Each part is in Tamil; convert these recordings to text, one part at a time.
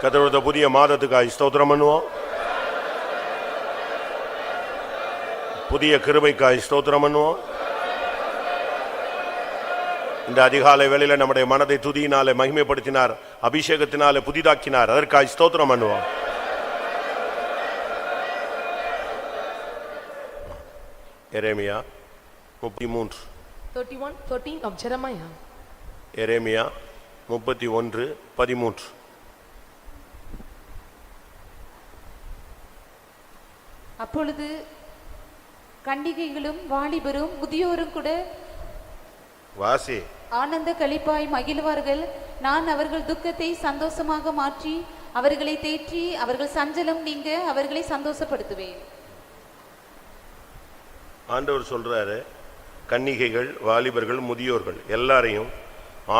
கர்த்தருடைய புதிய மாதத்துக்காய் ஸ்தோத்திரம் பண்ணுவோம். புதிய கிருபைக்காய் ஸ்தோத்திரம் பண்ணுவோம். இந்த அதிகாலை வேளையில நம்முடைய மனதை துதியினாலே மகிமைப்படுத்தினார், அபிஷேகத்தினாலே புதிதாக்கினார். அதற்காய் ஸ்தோத்திரம் பண்ணுவோம். எரேமியா 31:13 of Jeremiah. எரேமியா 31:13. அப்பொழுது கன்னிகைகளும் வாலிபரும் முதியோரும் கூட வாசி ஆனந்த களிப்பாய் மகிழ்வார்கள். நான் அவர்கள் துக்கத்தை சந்தோஷமாக மாற்றி அவர்களை தேற்றி அவர்கள் சஞ்சலம் நீங்க அவர்களை சந்தோஷப்படுத்துவேன். ஆண்டவர் சொல்றாரு, கன்னிகைகள் வாலிபர்கள் முதியோர்கள் எல்லாரையும்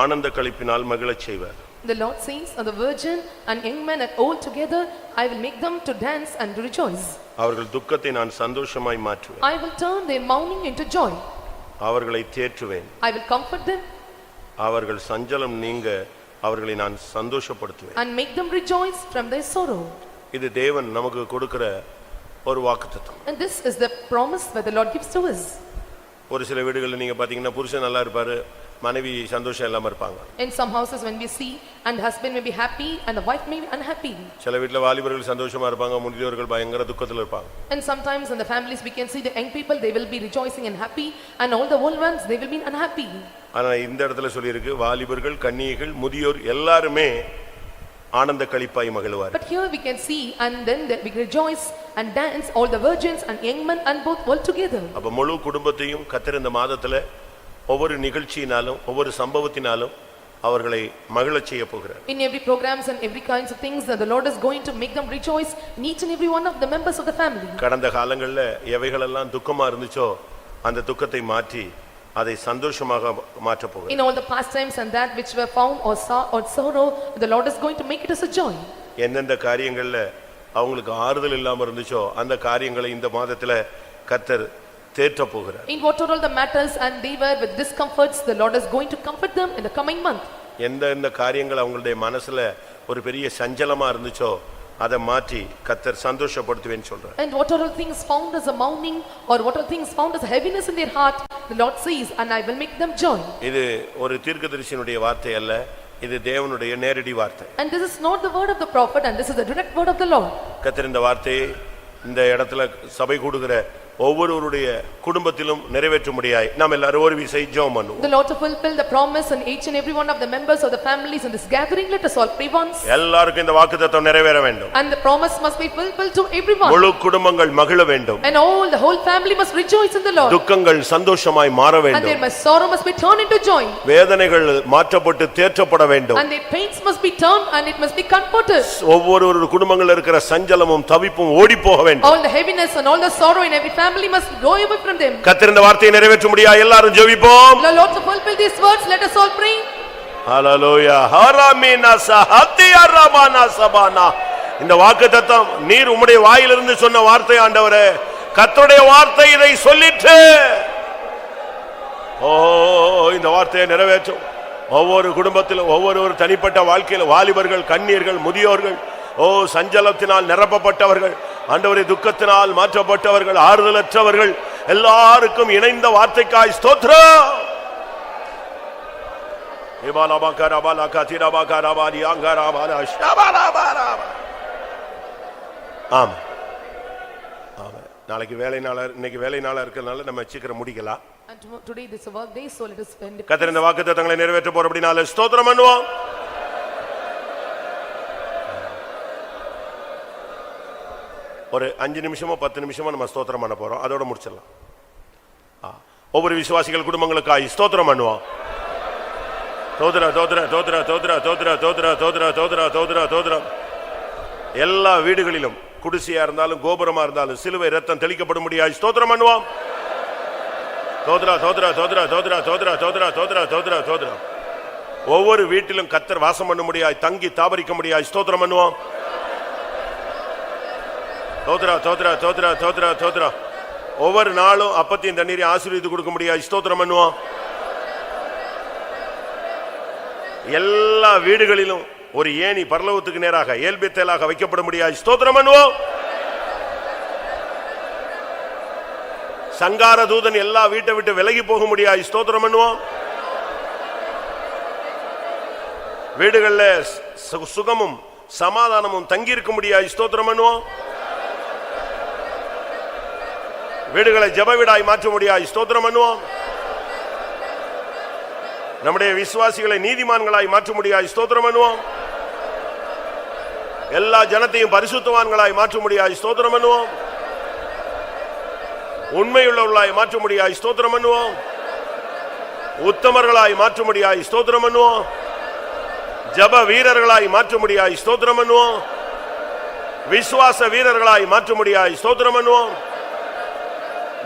ஆனந்த களிப்பினால் மகிழச் செய்வார். The Lord says, "And the virgin and young men and old together, I will make them to dance and to rejoice." அவர்கள் துக்கத்தை நான் சந்தோஷமாய் மாற்றுவேன். I will turn their mourning into joy. அவர்களை தேற்றுவேன். I will comfort them. அவர்கள் சஞ்சலம் நீங்க அவர்களை நான் சந்தோஷப்படுத்துவேன். And make them rejoice from their sorrow. இது தேவன் நமக்கு கொடுக்கிற ஒரு வாக்குத்தத்தம். And this is the promise that the Lord gives to us. ஒரு சில வீடுகளில் நீங்க பாத்தீங்கன்னா புருஷன் நல்லா இருப்பாரு, மனைவி சந்தோஷம் இல்லாம இருப்பாங்க. In some houses when we see and husband may be happy and the wife may be unhappy. சில வீட்ல வாலிபர்கள் சந்தோஷமா இருப்பாங்க, முதியோர்கள் பயங்கர துக்கத்துல இருப்பாங்க. And sometimes in the families we can see the young people, they will be rejoicing and happy, and all the old ones they will be unhappy. ஆனா இந்த இடத்துல சொல்லி இருக்கு, வாலிபர்கள் கன்னிகைகள் முதியோர் எல்லாருமே ஆனந்த களிப்பாய் மகிழ்வார். But here we can see and then we rejoice and dance, all the virgins and young men and both all together. அப்ப முழு குடும்பத்தையும் கர்த்தர் இந்த மாதத்துல ஒவ்வொரு நிகழ்ச்சியினாலும் ஒவ்வொரு சம்பவத்தினாலும் அவர்களை மகிழச் செய்ய போகிறார். In every programs and every kinds of things that the Lord is going to make them rejoice, each and every one of the members of the family. கடந்த காலங்களில் எவைகளெல்லாம் துக்கமா இருந்துச்சோ அந்த துக்கத்தை மாற்றி அதை சந்தோஷமாக மாற்ற போகிறார். In all the past times and that which were found or sorrow, the Lord is going to make it as a joy. எந்தெந்த காரியங்கள்ல அவங்களுக்கு ஆறுதல் இல்லாம இருந்துச்சோ அந்த காரியங்களை இந்த மாதத்துல கர்த்தர் தேற்ற போகிறார். In what are all the matters and they were with discomforts, the Lord is going to comfort them in the coming month. எந்த காரியங்கள் அவங்களுடைய மனசுல ஒரு பெரிய சஞ்சலமா இருந்துச்சோ அதை மாற்றி கர்த்தர் சந்தோஷப்படுத்துவேன்னு சொல்றார். And what are all things found as a mourning or what are things found as a heaviness in their heart, the Lord says, and I will make them joy. இது ஒரு தீர்க்கதரிசியினுடைய வார்த்தை அல்ல, இது தேவனுடைய நேரடி வார்த்தை. And this is not the word of the prophet, and this is the direct word of the Lord. கர்த்தர் இந்த வார்த்தையை இந்த இடத்துல சபை கூடுகிற ஒவ்வொருவருடைய குடும்பத்திலும் நிறைவேற்ற முடியாய் நாம் எல்லாரும் ஒரு விசை ஜெபம் பண்ணுவோம். The Lord to fulfill the promise in each and every one of the members of the families in this gathering, let us all pray once. எல்லாருக்கும் இந்த வாக்குத்தத்தம் நிறைவேற வேண்டும். And the promise must be fulfilled to everyone. முழு குடும்பங்கள் மகிழ வேண்டும். And all the whole family must rejoice in the Lord. துக்கங்கள் சந்தோஷமாய் மாற And வேண்டும். their sorrow must be turned into joy. வேதனைகள் மாற்றப்பட்டு தேற்றப்பட வேண்டும். And their pains must be turned and it must be comforted. ஒவ்வொரு குடும்பங்களில் இருக்கிற சஞ்சலமும் தவிப்பும் ஓடி போக வேண்டும். All the heaviness and all the sorrow in every family must go away from them. கர்த்தர் இந்த வார்த்தையை நிறைவேற்ற முடியாது, எல்லாரும் ஜெபிப்போம். The Lord to fulfill these words, let us all pray. ஹல்லேலூயா. ஹரமினா சஹத்தியா ரபானா சபானா. இந்த வாக்குத்தத்தம் நீர் உம்முடைய வாயிலிருந்து சொன்ன வார்த்தை ஆண்டவரே, கர்த்தருடைய வார்த்தை இதை சொல்லிட்டு இந்த வார்த்தையை நிறைவேற்றும். ஒவ்வொரு குடும்பத்திலும் ஒவ்வொரு தனிப்பட்ட வாழ்க்கையில் வாலிபர்கள் கன்னியர்கள் முதியோர்கள் சஞ்சலத்தினால் நிரப்பப்பட்டவர்கள் ஆண்டவரே துக்கத்தினால் மாற்றப்பட்டவர்கள் ஆறுதலற்றவர்கள் எல்லாருக்கும் இணைந்த வார்த்தைக்காய் ஸ்தோத்திரம். ஆமா நாளைக்கு வேலை நாளா, இன்னைக்கு வேலை நாளா இருக்கிறதுனால நம்ம சீக்கிரம் முடிக்கலாம். And today this is work day, so let us spend. கர்த்தர் இந்த வாக்குத்தத்தங்களை நிறைவேற்ற போறபடினால ஸ்தோத்திரம் பண்ணுவோம். ஒரு 5 நிமிஷமோ 10 நிமிஷமோ நம்ம ஸ்தோத்திரம் பண்ண போறோம், அதோட முடிச்சிடலாம். ஒவ்வொரு விசுவாசிகள் குடும்பங்களுக்காய் ஸ்தோத்திரம் பண்ணுவோம். தோத்ரா தோத்ரா தோத்ரா தோத்ரா தோத்ரா தோத்ரா தோத்ரா தோத்ரா தோத்ரா தோத்ரா. எல்லா வீடுகளிலும் குடிசையா இருந்தாலும் கோபுரமா இருந்தாலும் சிலுவை ரத்தம் தெளிக்கப்படும் முடியாது ஸ்தோத்திரம் பண்ணுவோம். தோத்ரா தோத்ரா தோத்ரா தோத்ரா தோத்ரா தோத்ரா தோத்ரா தோத்ரா தோத்ரா. ஒவ்வொரு வீட்டிலும் கர்த்தர் வாசம் பண்ண முடியாது, தங்கி தாபரிக்க முடியாது ஸ்தோத்திரம் பண்ணுவோம். தோத்ரா தோத்ரா தோத்ரா தோத்ரா தோத்ரா. ஒவ்வொரு நாளும் அப்பத்தையும் தண்ணீரையும் ஆசீர்வதித்து கொடுக்க முடியாது ஸ்தோத்திரம் பண்ணுவோம். எல்லா வீடுகளிலும் ஒரு ஏணி பரலோகத்துக்கு நேராக ஏல்பேத்தேலாக வைக்கப்பட முடியாது. ஸ்தோத்திரம் பண்ணுவோம். சங்கார தூதன் எல்லா வீட்டை விட்டு விலகி போக முடியாது. ஸ்தோத்திரம் பண்ணுவோம். வீடுகள்ல சுகமும் சமாதானமும் தங்கி இருக்க முடியாது. ஸ்தோத்திரம் பண்ணுவோம். வீடுகளை ஜெப வீடாய் மாற்ற முடியாது. ஸ்தோத்திரம் பண்ணுவோம். நம்முடைய விசுவாசிகளை நீதிமான்களாய் மாற்ற முடியாது. ஸ்தோத்திரம் பண்ணுவோம். எல்லா ஜனத்தையும் பரிசுத்தவான்களாய் மாற்ற முடியாது. ஸ்தோத்திரம் பண்ணுவோம். உண்மையுள்ளவர்களாய் மாற்ற முடியாது. ஸ்தோத்திரம் பண்ணுவோம். உத்தமர்களாய் மாற்ற முடியாது. ஸ்தோத்திரம் பண்ணுவோம். ஜெப வீரர்களாய் மாற்ற முடியாது. ஸ்தோத்திரம் பண்ணுவோம். விசுவாச வீரர்களாய் மாற்ற முடியாது. ஸ்தோத்திரம் பண்ணுவோம்.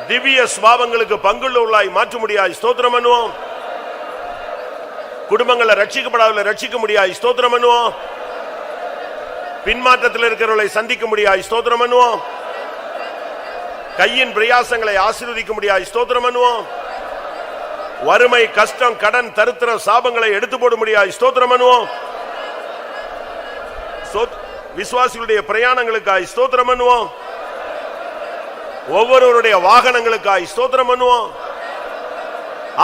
திவ்ய சுபாவங்களுக்கு பங்குள்ளவர்களாய் மாற்ற முடியாது. ஸ்தோத்திரம் பண்ணுவோம். குடும்பங்களை ரட்சிக்கப்படாதவர்களை ரட்சிக்க முடியாது. ஸ்தோத்திரம் பண்ணுவோம். பின்மாற்றத்தில் இருக்கிறவர்களை சந்திக்க முடியாது. ஸ்தோத்திரம் பண்ணுவோம். கையின் பிரயாசங்களை ஆசீர்வதிக்க முடியாது. ஸ்தோத்திரம் பண்ணுவோம். வறுமை, கஷ்டம், கடன், தரித்திரம், சாபங்களை எடுத்து போட முடியாது. ஸ்தோத்திரம் பண்ணுவோம். விசுவாசிகளுடைய பிரயாணங்களுக்காய் ஸ்தோத்திரம் பண்ணுவோம். ஒவ்வொருவருடைய வாகனங்களுக்காய் ஸ்தோத்திரம் பண்ணுவோம்.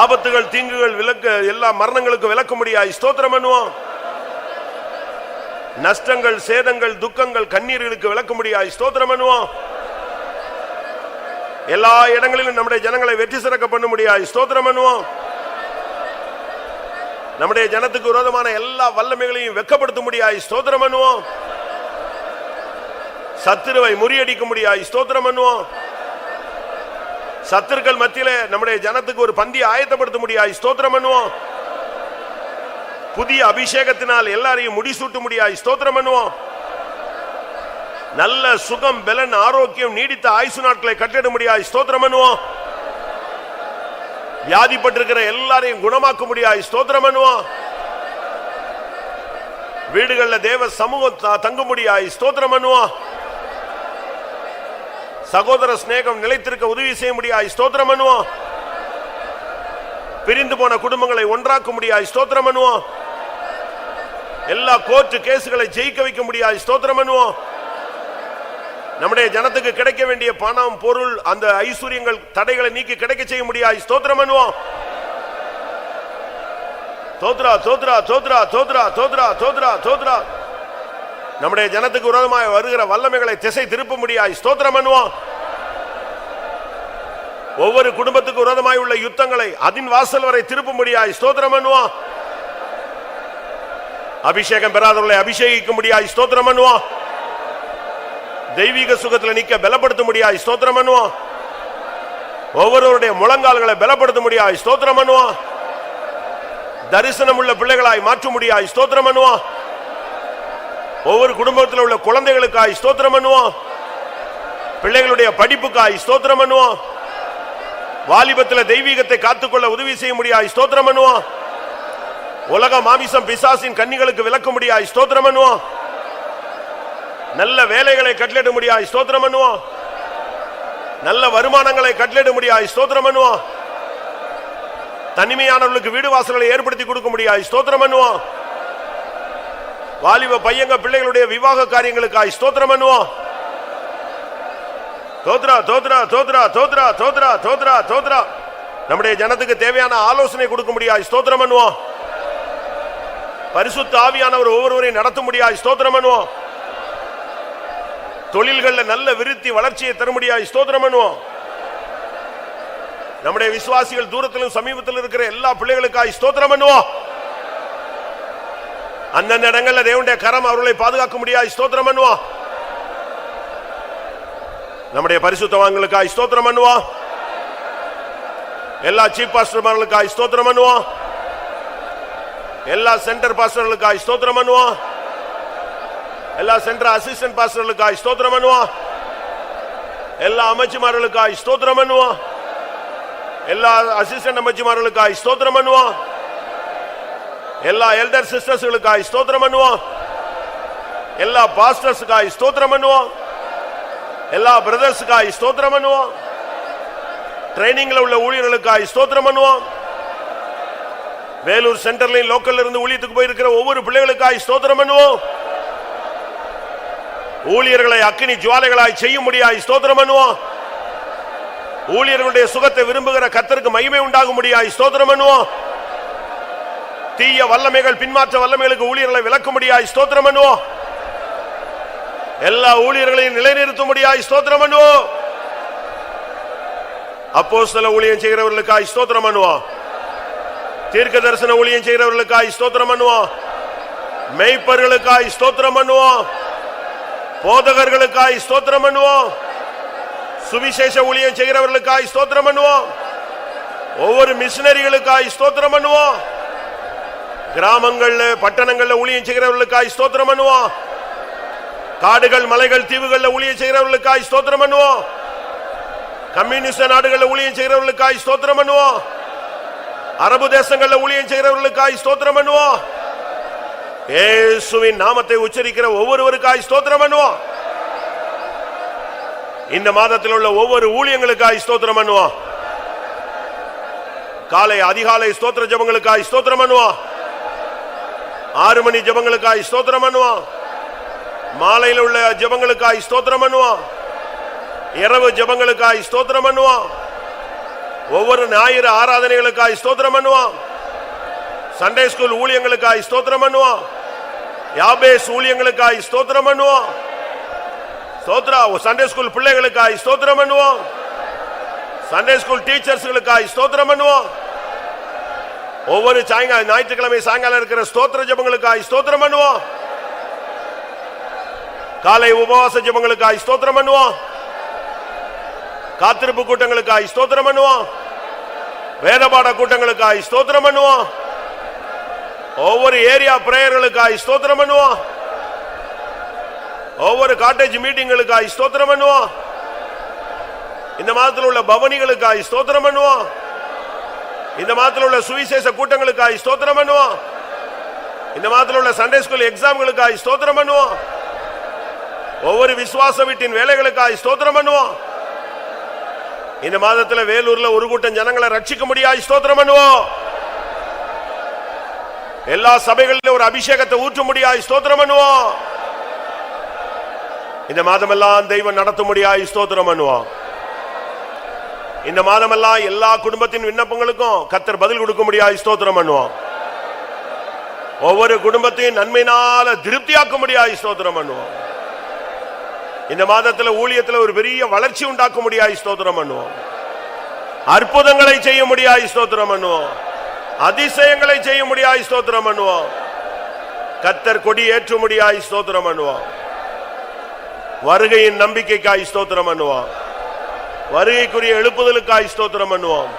ஆபத்துகள், தீங்குகள் விலக்க, எல்லா மரணங்களுக்கு விலக்க முடியாது. ஸ்தோத்திரம் பண்ணுவோம். நஷ்டங்கள், சேதங்கள், துக்கங்கள், கண்ணீர்களுக்கு விலக்க முடியாது. ஸ்தோத்திரம் பண்ணுவோம். எல்லா இடங்களிலும் நம்முடைய ஜனங்களை வெற்றி சிறக்க பண்ண முடியாது. ஸ்தோத்திரம் பண்ணுவோம். நம்முடைய ஜனத்துக்கு விரோதமான எல்லா வல்லமைகளையும் வெட்கப்படுத்த முடியாது. ஸ்தோத்திரம் பண்ணுவோம். சத்துருவை முறியடிக்க முடியாது. ஸ்தோத்திரம் பண்ணுவோம். சத்துருக்கள் மத்தியிலே நம்முடைய ஜனத்துக்கு ஒரு பந்தியை ஆயத்தப்படுத்த முடியாது. ஸ்தோத்திரம் பண்ணுவோம். புதிய அபிஷேகத்தினால் எல்லாரையும் முடிசூட்ட முடியாது. ஸ்தோத்திரம் பண்ணுவோம். நல்ல சுகம், பலன், ஆரோக்கியம், நீடித்த ஆயுசு நாட்களை கட்டிட முடியாது. ஸ்தோத்திரம் பண்ணுவோம். வியாதிப்பட்டிருக்கிற எல்லாரையும் குணமாக்க முடியாது. ஸ்தோத்திரம் பண்ணுவோம். வீடுகளில் தேவ சமூகம் தங்க முடியாது. ஸ்தோத்திரம் பண்ணுவோம். சகோதர சிநேகம் நிலைத்திருக்க உதவி செய்ய முடியாது. ஸ்தோத்திரம் பண்ணுவோம். பிரிந்து போன குடும்பங்களை ஒன்றாக்க முடியாது. ஸ்தோத்திரம் பண்ணுவோம். எல்லா கோர்ட்டு கேசுகளை ஜெயிக்க வைக்க முடியாது. ஸ்தோத்திரம் பண்ணுவோம். நம்முடைய ஜனத்துக்கு கிடைக்க வேண்டிய பணம், பொருள், அந்த ஐஸ்வர்யங்கள் தடைகளை நீக்கி கிடைக்க செய்ய முடியாது. ஸ்தோத்திரம் பண்ணுவோம். தோத்ரா தோத்ரா தோத்ரா தோத்ரா தோத்ரா தோத்ரா தோத்ரா. நம்முடைய ஜனத்துக்கு விரோதமாக வருகிற வல்லமைகளை திசை திருப்ப முடியாது. ஸ்தோத்திரம் பண்ணுவோம். ஒவ்வொரு குடும்பத்துக்கு விரோதமாய் உள்ள யுத்தங்களை அதன் வாசல் வரை திருப்ப முடியாது. ஸ்தோத்திரம் பண்ணுவோம். அபிஷேகம் பெறாதவர்களை அபிஷேகிக்க முடியாது. ஸ்தோத்திரம் பண்ணுவோம். தெய்வீக சுகத்தில் நிக்க பலப்படுத்த முடியாது. ஸ்தோத்திரம் பண்ணுவோம். ஒவ்வொருவருடைய முழங்கால்களை பலப்படுத்த முடியாது. ஸ்தோத்திரம் பண்ணுவோம். தரிசனம் உள்ள பிள்ளைகளாய் மாற்ற முடியாது. ஸ்தோத்திரம் பண்ணுவோம். ஒவ்வொரு குடும்பத்தில் உள்ள குழந்தைகளுக்காய் ஸ்தோத்திரம் பண்ணுவோம். பிள்ளைகளுடைய படிப்புக்காய் ஸ்தோத்திரம் பண்ணுவோம். வாலிபத்தில் தெய்வீகத்தை காத்துக்கொள்ள உதவி செய்ய முடியாது. ஸ்தோத்திரம் பண்ணுவோம். உலக மாமிசம் பிசாசின் கன்னிகளுக்கு விலக்க முடியாது. ஸ்தோத்திரம் பண்ணுவோம். நல்ல வேலைகளை கட்டளிட முடியாது. ஸ்தோத்திரம் பண்ணுவோம். நல்ல வருமானங்களை கட்டளிட முடியாது. ஸ்தோத்திரம் பண்ணுவோம். தனிமையானவர்களுக்கு வீடு வாசல்களை ஏற்படுத்தி கொடுக்க முடியாது. ஸ்தோத்திரம் பண்ணுவோம். வாலிப பையங்க பிள்ளைகளுடைய விவாக காரியங்களுக்காய் ஸ்தோத்திரம் பண்ணுவோம். தோத்ரா தோத்ரா தோத்ரா தோத்ரா தோத்ரா தோத்ரா தோத்ரா. நம்முடைய ஜனத்துக்கு தேவையான ஆலோசனை கொடுக்க முடியாது. ஸ்தோத்திரம் பண்ணுவோம். பரிசுத்த ஆவியானவர் ஒவ்வொருவரையும் நடத்த முடியாது. ஸ்தோத்திரம் பண்ணுவோம். தொழில்களில் நல்ல விருத்தி வளர்ச்சியை தர முடியாது. ஸ்தோத்திரம் பண்ணுவோம். நம்முடைய விசுவாசிகள் தூரத்திலும் சமீபத்தில் இருக்கிற எல்லா பிள்ளைகளுக்காய் ஸ்தோத்திரம் பண்ணுவோம். அந்தந்த இடங்கள்ல தேவனுடைய கரம் அவர்களை பாதுகாக்க முடியாது. ஸ்தோத்திரம் பண்ணுவோம். நம்முடைய பரிசுத்தவான்களுக்காய் ஸ்தோத்திரம் பண்ணுவோம். எல்லா சீஃப் பாஸ்டர்மார்களுக்காய் ஸ்தோத்திரம் பண்ணுவோம். எல்லா சென்டர் பாஸ்டர்களுக்காய் ஸ்தோத்திரம் பண்ணுவோம். எல்லா சென்டர் அசிஸ்டன்ட் பாஸ்டர்களுக்காய் ஸ்தோத்திரம் பண்ணுவோம். எல்லா அமைச்சுமார்களுக்காய் ஸ்தோத்திரம் பண்ணுவோம். எல்லா அசிஸ்டன்ட் அமைச்சுமார்களுக்காய் ஸ்தோத்திரம் பண்ணுவோம். எல்லா எல்டர் சிஸ்டர்ஸ்களுக்காய் ஸ்தோத்திரம் பண்ணுவோம். எல்லா பாஸ்டர்ஸ்காய் ஸ்தோத்திரம் பண்ணுவோம். எல்லா பிரதர்ஸ்காய் ஸ்தோத்திரம் பண்ணுவோம். ட்ரைனிங்ல உள்ள ஊழியர்களுக்காய் ஸ்தோத்திரம் பண்ணுவோம். வேலூர் சென்டர்லையும் லோக்கல்ல இருந்து ஊழியத்துக்கு போயிருக்கிற ஒவ்வொரு பிள்ளைகளுக்காய் ஸ்தோத்திரம் பண்ணுவோம். ஊழியர்களை அக்கினி ஜுவாலைகளாய் செய்யும்படியாய் ஸ்தோத்திரம் பண்ணுவோம். ஊழியர்களுடைய சுகத்தை விரும்புகிற கர்த்தருக்கு மகிமை உண்டாகும்படியாய் ஸ்தோத்திரம் பண்ணுவோம். தீய வல்லமைகள் பின்மாற்ற வல்லமைகளுக்கு ஊழியர்களை விலக்கும்படியாய் ஸ்தோத்திரம் பண்ணுவோம். எல்லா ஊழியர்களையும் நிலைநிறுத்தும்படியாய் ஸ்தோத்திரம் பண்ணுவோம். அப்போஸ்தல ஊழியம் செய்கிறவர்களுக்காய் ஸ்தோத்திரம் பண்ணுவோம். தீர்க்க தரிசன ஊழியம் செய்கிறவர்களுக்காய் ஸ்தோத்திரம் பண்ணுவோம். மேய்ப்பர்களுக்காய் ஸ்தோத்திரம் பண்ணுவோம். போதகர்களுக்காய் ஸ்தோத்திரம் பண்ணுவோம். சுவிசேஷ ஊழியம் செய்கிறவர்களுக்காய் ஸ்தோத்திரம் பண்ணுவோம். ஒவ்வொரு மிஷனரிகளுக்காய் ஸ்தோத்திரம் பண்ணுவோம். கிராமங்கள்ல பட்டணங்கள்ல ஊழியம் செய்கிறவர்களுக்காய் ஸ்தோத்திரம் பண்ணுவோம். காடுகள் மலைகள் தீவுகள்ல ஊழியம் செய்கிறவர்களுக்காய் ஸ்தோத்திரம் பண்ணுவோம். கம்யூனிஸ்ட் நாடுகள்ல ஊழியம் செய்கிறவர்களுக்காய் ஸ்தோத்திரம் பண்ணுவோம். அரபு தேசங்கள்ல ஊழியம் செய்கிறவர்களுக்காய் ஸ்தோத்திரம் பண்ணுவோம். இயேசுவின் நாமத்தை உச்சரிக்கிற ஒவ்வொருவருக்காய் ஸ்தோத்திரம் பண்ணுவோம். இந்த மாதத்தில் உள்ள ஒவ்வொரு ஊழியங்களுக்காய் ஸ்தோத்திரம் பண்ணுவோம். காலை அதிகாலை ஸ்தோத்திர ஜெபங்களுக்காய் ஸ்தோத்திரம் பண்ணுவோம். 6 மணி ஜெபங்களுக்காய் ஸ்தோத்திரம் பண்ணுவோம். மாலையில் உள்ள ஜெபங்களுக்காய் ஸ்தோத்திரம் பண்ணுவோம். இரவு ஜெபங்களுக்காய் ஸ்தோத்திரம் பண்ணுவோம். ஒவ்வொரு ஞாயிறு ஆராதனைகளுக்காய் ஸ்தோத்திரம் பண்ணுவோம். சண்டே ஸ்கூல் ஊழியங்களுக்காய் ஸ்தோத்திரம் பண்ணுவோம். யாபேஸ் ஊழியங்களுக்காய் ஸ்தோத்திரம் பண்ணுவோம். சண்டே ஸ்கூல் பிள்ளைகளுக்காய் ஸ்தோத்திரம் பண்ணுவோம். சண்டே ஸ்கூல் டீச்சர்ஸ்களுக்காய் ஸ்தோத்திரம் பண்ணுவோம். ஒவ்வொரு ஞாயிற்றுக்கிழமை சாயங்காலம் இருக்கிற ஸ்தோத்திர ஜெபங்களுக்காய் ஸ்தோத்திரம் பண்ணுவோம். காலை உபவாச ஜெபங்களுக்காய் ஸ்தோத்திரம் பண்ணுவோம். காத்திருப்பு கூட்டங்களுக்காய் ஸ்தோத்திரம் பண்ணுவோம். வேதபாட கூட்டங்களுக்காய் ஸ்தோத்திரம் பண்ணுவோம். ஒவ்வொரு ஏரியா பிரேயர்களுக்காய் ஸ்தோத்திரம் பண்ணுவோம். ஒவ்வொரு காட்டேஜ் மீட்டிங்களுக்காய் ஸ்தோத்திரம் பண்ணுவோம். இந்த மாதத்தில் உள்ள பவனிகளுக்காய் ஸ்தோத்திரம் பண்ணுவோம். இந்த மாதத்தில் உள்ள சுவிசேஷ கூட்டங்களுக்காய் ஸ்தோத்திரம் பண்ணுவோம். இந்த மாதத்தில் உள்ள சண்டே ஸ்கூல் எக்ஸாம்களுக்காய் ஸ்தோத்திரம் பண்ணுவோம். ஒவ்வொரு விசுவாச வீட்டின் வேலைகளுக்காய் ஸ்தோத்திரம் பண்ணுவோம். இந்த மாதத்தில் வேலூர்ல ஒரு கூட்டம் ஜனங்களை ரட்சிக்க முடியாது ஸ்தோத்திரம் பண்ணுவோம். எல்லா சபைகளிலும் ஒரு அபிஷேகத்தை ஊற்ற முடியாது ஸ்தோத்திரம் பண்ணுவோம். இந்த மாதமெல்லாம் தெய்வம் நடத்த முடியாது ஸ்தோத்திரம் பண்ணுவோம். இந்த மாதமெல்லாம் எல்லா குடும்பத்தின் விண்ணப்பங்களுக்கும் கர்த்தர் பதில் கொடுக்க முடியாது ஸ்தோத்திரம் பண்ணுவோம். ஒவ்வொரு குடும்பத்தையும் நன்மையினால திருப்தியாக்க முடியாது ஸ்தோத்திரம் பண்ணுவோம். இந்த மாதத்துல ஊழியத்துல ஒரு பெரிய வளர்ச்சி உண்டாக்க முடியாது ஸ்தோத்திரம் பண்ணுவோம். அற்புதங்களை செய்ய முடியாது ஸ்தோத்திரம் பண்ணுவோம். அதிசயங்களை செய்ய முடியாது ஸ்தோத்திரம் பண்ணுவோம். கர்த்தர் கொடி ஏற்ற முடியாது ஸ்தோத்திரம் பண்ணுவோம். வருகையின் நம்பிக்கைக்காய் ஸ்தோத்திரம் பண்ணுவோம். வருகைக்குரிய எழுப்புதலுக்காய் ஸ்தோத்திரம் பண்ணுவோம்.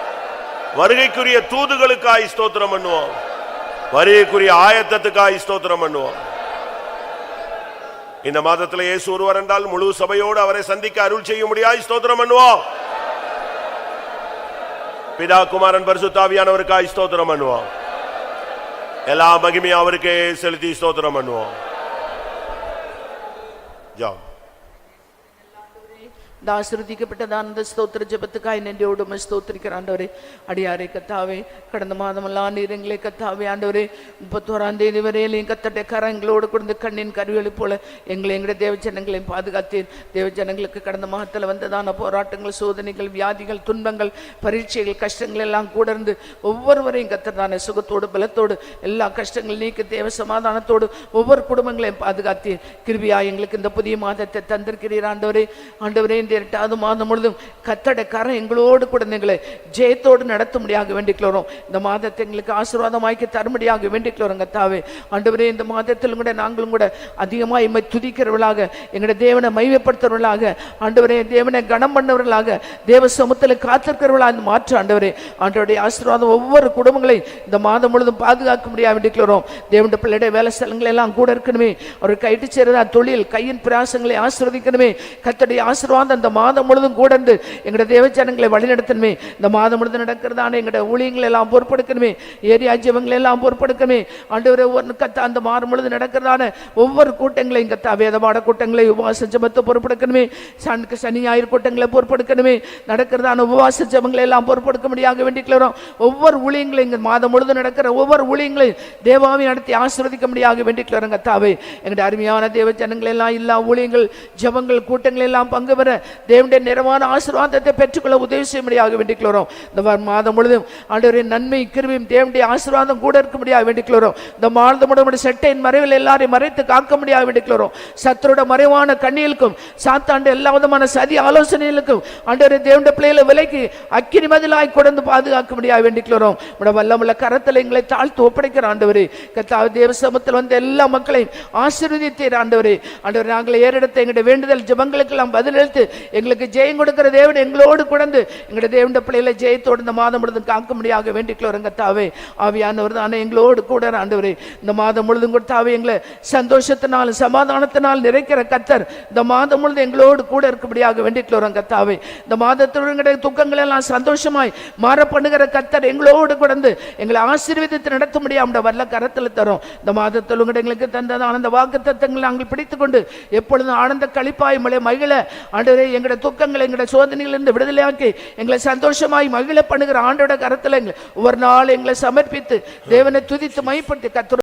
வருகைக்குரிய தூதுகளுக்காய் ஸ்தோத்திரம் பண்ணுவோம். வருகைக்குரிய ஆயத்தத்துக்காய் ஸ்தோத்திரம் பண்ணுவோம். இந்த மாதத்தில் இயேசு ஒருவர் என்றால் முழு சபையோடு அவரை சந்திக்க அருள் செய்ய முடியாது ஸ்தோத்திரம் பண்ணுவோம். பிதா குமாரன் பரிசுத்த ஆவியானவருக்காய் ஸ்தோத்திரம் பண்ணுவோம். எல்லா மகிமையும் அவருக்கே செலுத்தி ஸ்தோத்திரம் பண்ணுவோம். ஜெபம். ஆசீர்வதிக்கப்பட்டதான அந்த ஸ்தோத்திர ஜெபத்துக்காய் நன்றியோடு ஸ்தோத்திரிக்கிற ஆண்டவரே, அடியாரே கத்தாவே, கடந்த மாதமெல்லாம் நீர் எங்களை கத்தாவே ஆண்டவரே 31ஆம் தேதி வரையிலையும் கத்தட்டை கரங்களோடு கொடுத்து கண்ணின் கருவிகளை போல எங்களை எங்களுடைய தேவஜனங்களையும் பாதுகாத்தீர். தேவஜனங்களுக்கு கடந்த மாதத்தில் வந்ததான போராட்டங்கள், சோதனைகள், வியாதிகள், துன்பங்கள், பரீட்சைகள், கஷ்டங்கள் எல்லாம் கூட இருந்து ஒவ்வொருவரையும் கத்ததான சுகத்தோடு பலத்தோடு எல்லா கஷ்டங்கள் நீக்கி தேவ சமாதானத்தோடு ஒவ்வொரு குடும்பங்களையும் பாதுகாத்தீர். கிருபியா எங்களுக்கு இந்த புதிய மாதத்தை தந்திருக்கிறீர் ஆண்டவரே. ஆண்டவரே, 8வது மாதம் முழுதும் கர்த்தருடைய கரம் எங்களோடு கூட எங்களை ஜெயத்தோடு நடத்தும்படியாக வேண்டிக்கிறோம். இந்த மாதத்தை எங்களுக்கு ஆசீர்வாதமாக்கி தரும்படியாக வேண்டிக்கிறோம் கர்த்தாவே. ஆண்டவரே, இந்த மாதத்திலும் கூட நாங்களும் கூட அதிகமாக எம்மை துதிக்கிறவர்களாக, எங்களுடைய தேவனை மையப்படுத்துறவர்களாக, ஆண்டவரே தேவனை கனம் பண்ணவர்களாக, தேவ சமூகத்தில் காத்திருக்கிறவர்களாக மாற்ற ஆண்டவரே. ஆண்டவருடைய ஆசீர்வாதம் ஒவ்வொரு குடும்பங்களையும் இந்த மாதம் முழுதும் பாதுகாக்க முடியாது வேண்டிக்கிறோம். தேவனுடைய பிள்ளைடைய வேலை ஸ்தலங்கள் எல்லாம் கூட இருக்கணுமே. அவர் கைட்டு சேரதா தொழில் கையின் பிரயாசங்களை ஆசீர்வதிக்கணுமே. கர்த்தருடைய ஆசீர்வாதம் இந்த மாதம் முழுதும் கூட எங்களுடைய தேவச்சனங்களை வழிநடத்தணுமே. இந்த மாதம் முழுதும் நடக்கிறதான எங்களுடைய ஊழியங்களை எல்லாம் பொறுப்பெடுக்கணுமே. ஏரியா ஜீவங்களை எல்லாம் பொறுப்பெடுக்கணுமே. ஆண்டவரே கத்தா அந்த மாதம் முழுதும் நடக்கிறதான ஒவ்வொரு கூட்டங்களையும் கத்தா வேதபாட கூட்டங்களை உபவாச ஜெபத்தை பொறுப்பெடுக்கணுமே. சனி ஞாயிறு கூட்டங்களை பொறுப்பெடுக்கணுமே. நடக்கிறதான உபவாச ஜெபங்களை எல்லாம் பொறுப்பெடுக்க முடியாத வேண்டிக்கிறோம். ஒவ்வொரு ஊழியங்களையும் இங்க மாதம் முழுதும் நடக்கிற ஒவ்வொரு ஊழியங்களையும் தேவாவை நடத்தி ஆசீர்வதிக்க முடியாத வேண்டிக்கிறோம் கத்தாவே. எங்களுடைய அருமையான தேவ ஜனங்கள் எல்லாம் எல்லா ஊழியங்கள் ஜெபங்கள் கூட்டங்கள் எல்லாம் பங்கு பெற தேவனுடைய நிறைவான ஆசீர்வாதத்தை பெற்றுக்கொள்ள உதவி செய்ய முடியாத வேண்டிக்கிறோம். இந்த மாதம் முழுதும் ஆண்டவரே நன்மை கிருபையும் தேவனுடைய ஆசீர்வாதம் கூட இருக்க முடியாத வேண்டிக்கிறோம். இந்த மாதம் முழுவதும் செட்டையின் மறைவில் எல்லாரையும் மறைத்து காக்க முடியாத வேண்டிக்கிறோம். சத்துருடைய மறைவான கண்ணிகளுக்கும் சாத்தாண்ட எல்லா விதமான சதி ஆலோசனைகளுக்கும் ஆண்டவரே தேவனுடைய பிள்ளைகளை விலைக்கு அக்கினி மதிலாய் கொண்டு பாதுகாக்க முடியாத வேண்டிக்கிறோம். உடைய வல்லமுள்ள கரத்தில் எங்களை தாழ்த்து ஒப்படைக்கிற ஆண்டவரே கர்த்தாவே தேவ சமூகத்தில் வந்த எல்லா மக்களையும் ஆசீர்வதித்தீர் ஆண்டவரே. ஆண்டவரே நாங்கள் ஏறெடுத்த எங்களுடைய வேண்டுதல் ஜெபங்களுக்கு எல்லாம் பதிலளித்து எங்களுக்கு ஜெயம் கொடுக்கிற தேவன் எங்களோடு கொண்டு எங்களுடைய தேவனுடைய பிள்ளைகளை ஜெயத்தோடு இந்த மாதம் முழுதும் காக்க முடியாத வேண்டிக்கிறோம் கர்த்தாவே. ஆவியானவர் தானே எங்களோடு கூட ஆண்டவரே இந்த மாதம் முழுதும் கொடுத்தாவே எங்களை சந்தோஷத்தினால் சமாதானத்தினால் நிறைக்கிற கர்த்தர் இந்த மாதம் முழுதும் எங்களோடு கூட இருக்கபடியாக வேண்டிக்கிறோம் கர்த்தாவே. இந்த மாதத்தோடு எங்களுடைய துக்கங்கள் எல்லாம் சந்தோஷமாய் மாற பண்ணுகிற கர்த்தர் எங்களோடு கொண்டு எங்களை ஆசீர்வதித்து நடத்த முடியாத வல்ல கரத்தில் தரும். இந்த மாதத்தில் எங்களுக்கு தந்ததான அந்த வாக்குத்தத்தங்களை நாங்கள் பிடித்துக் கொண்டு எப்பொழுதும் ஆனந்த களிப்பாய் மகிழ ஆண்டவரே எங்களுடைய துக்கங்களை எங்களுடைய சோதனைகளிலிருந்து விடுதலையாக்கி எங்களை சந்தோஷமாய் மகிழ பண்ணுகிற ஆண்டோட கரத்தில் ஒவ்வொரு நாள் எங்களை சமர்ப்பித்து தேவனை துதித்து மைப்படுத்தி கர்த்தரோடு